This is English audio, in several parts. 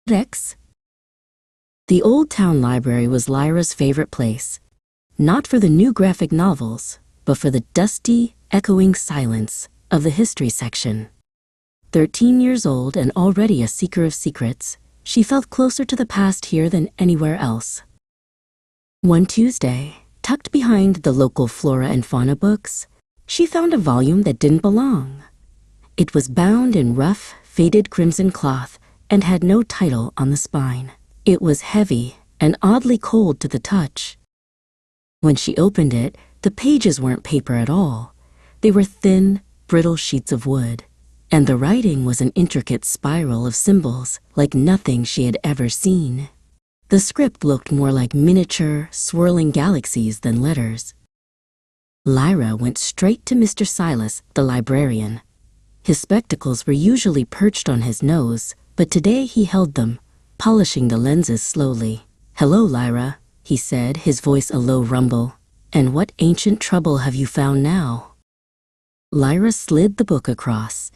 Codex. The Old Town Library was Lyra's favorite place, not for the new graphic novels, but for the dusty, echoing silence of the history section. 13 years old and already a seeker of secrets, she felt closer to the past here than anywhere else. One Tuesday, tucked behind the local flora and fauna books, she found a volume that didn't belong. It was bound in rough, faded crimson cloth and had no title on the spine. It was heavy and oddly cold to the touch. When she opened it, the pages weren't paper at all. They were thin, brittle sheets of wood, and the writing was an intricate spiral of symbols like nothing she had ever seen. The script looked more like miniature, swirling galaxies than letters. Lyra went straight to Mr. Silas, the librarian. His spectacles were usually perched on his nose, but today he held them, polishing the lenses slowly. "Hello, Lyra," he said, his voice a low rumble. "And what ancient trouble have you found now?" Lyra slid the book across.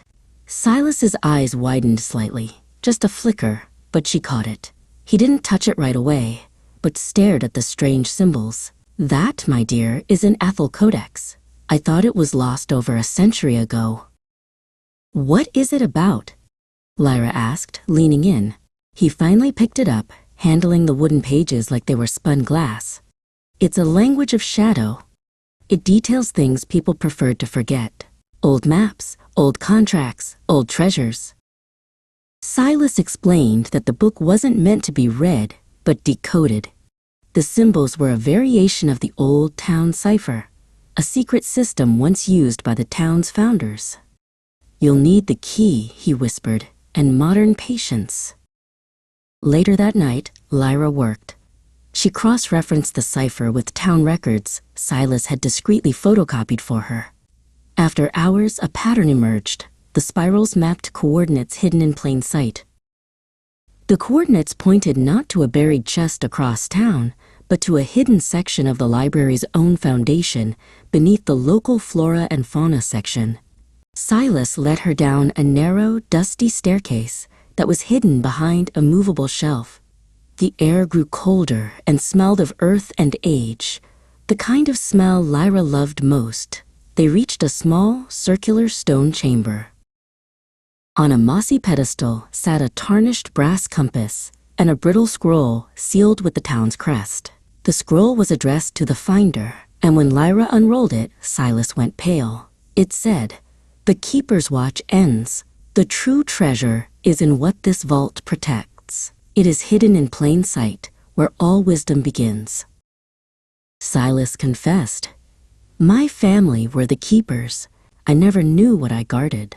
Silas's eyes widened slightly, just a flicker, but she caught it. He didn't touch it right away, but stared at the strange symbols. "That, my dear, is an Ethel Codex. I thought it was lost over a century ago." "What is it about?" Lyra asked, leaning in. He finally picked it up, handling the wooden pages like they were spun glass. "It's a language of shadow. It details things people preferred to forget. Old maps, old contracts, old treasures." Silas explained that the book wasn't meant to be read, but decoded. The symbols were a variation of the Old Town cipher, a secret system once used by the town's founders. "You'll need the key," he whispered, "and modern patience." Later that night, Lyra worked. She cross-referenced the cipher with town records Silas had discreetly photocopied for her. After hours, a pattern emerged. The spirals mapped coordinates hidden in plain sight. The coordinates pointed not to a buried chest across town, but to a hidden section of the library's own foundation beneath the local flora and fauna section. Silas led her down a narrow, dusty staircase that was hidden behind a movable shelf. The air grew colder and smelled of earth and age, the kind of smell Lyra loved most. They reached a small, circular stone chamber. On a mossy pedestal sat a tarnished brass compass and a brittle scroll sealed with the town's crest. The scroll was addressed to the finder, and when Lyra unrolled it, Silas went pale. It said, "The Keeper's watch ends. The true treasure is in what this vault protects. It is hidden in plain sight, where all wisdom begins." Silas confessed, "My family were the keepers. I never knew what I guarded."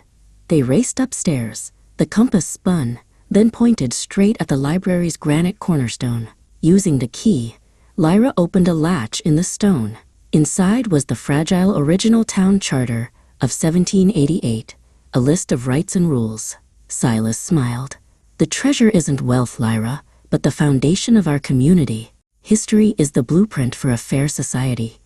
They raced upstairs. The compass spun, then pointed straight at the library's granite cornerstone. Using the key, Lyra opened a latch in the stone. Inside was the fragile original town charter of 1788, a list of rights and rules. Silas smiled. "The treasure isn't wealth, Lyra, but the foundation of our community. History is the blueprint for a fair society."